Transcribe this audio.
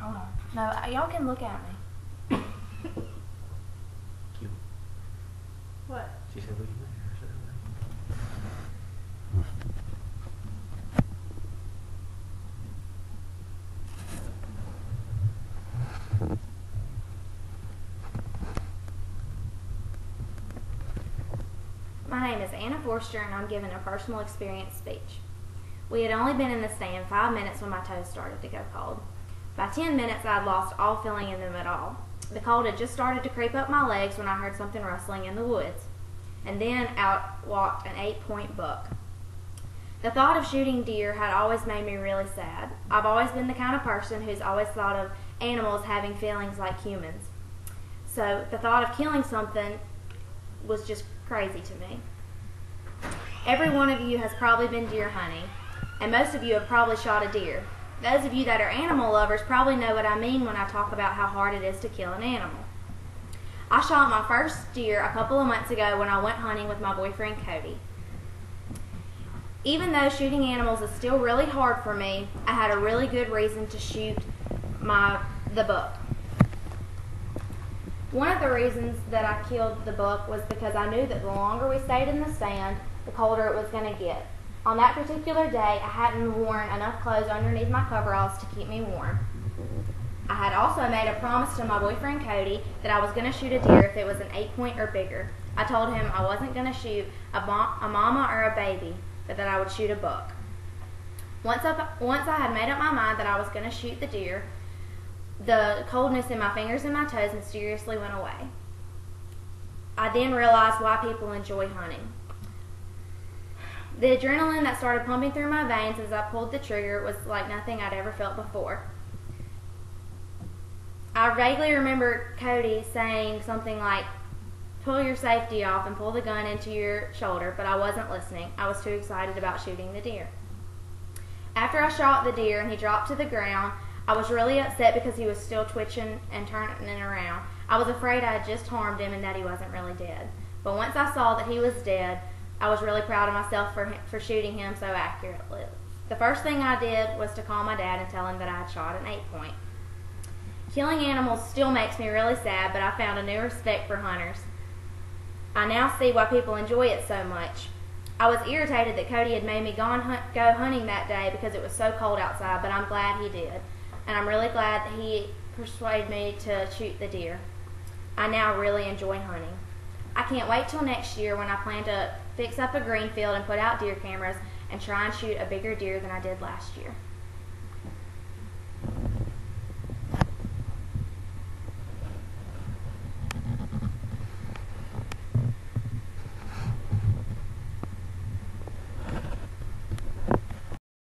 Hold on. No, y'all can look at me. Cute. What? She said, "Look at my hair." I said, My name is Anna Forster, and I'm giving a personal experience speech. We had only been in the stand 5 minutes when my toes started to go cold. By 10 minutes, I had lost all feeling in them at all. The cold had just started to creep up my legs when I heard something rustling in the woods. And then out walked an 8-point buck. The thought of shooting deer had always made me really sad. I've always been the kind of person who's always thought of animals having feelings like humans. So the thought of killing something was just crazy to me. Every one of you has probably been deer hunting, and most of you have probably shot a deer. Those of you that are animal lovers probably know what I mean when I talk about how hard it is to kill an animal. I shot my first deer a couple of months ago when I went hunting with my boyfriend Cody. Even though shooting animals is still really hard for me, I had a really good reason to shoot the buck. One of the reasons that I killed the buck was because I knew that the longer we stayed in the stand, the colder it was going to get. On that particular day, I hadn't worn enough clothes underneath my coveralls to keep me warm. I had also made a promise to my boyfriend Cody that I was going to shoot a deer if it was an 8-point or bigger. I told him I wasn't going to shoot a mama or a baby, but that I would shoot a buck. Once I had made up my mind that I was going to shoot the deer, the coldness in my fingers and my toes mysteriously went away. I then realized why people enjoy hunting. The adrenaline that started pumping through my veins as I pulled the trigger was like nothing I'd ever felt before. I vaguely remember Cody saying something like, "Pull your safety off and pull the gun into your shoulder," but I wasn't listening. I was too excited about shooting the deer. After I shot the deer and he dropped to the ground, I was really upset because he was still twitching and turning around. I was afraid I had just harmed him and that he wasn't really dead. But once I saw that he was dead, I was really proud of myself for shooting him so accurately. The first thing I did was to call my dad and tell him that I had shot an 8-point. Killing animals still makes me really sad, but I found a new respect for hunters. I now see why people enjoy it so much. I was irritated that Cody had made me go hunting that day because it was so cold outside, but I'm glad he did. And I'm really glad that he persuaded me to shoot the deer. I now really enjoy hunting. I can't wait till next year when I plan to fix up a green field and put out deer cameras and try and shoot a bigger deer than I did last year.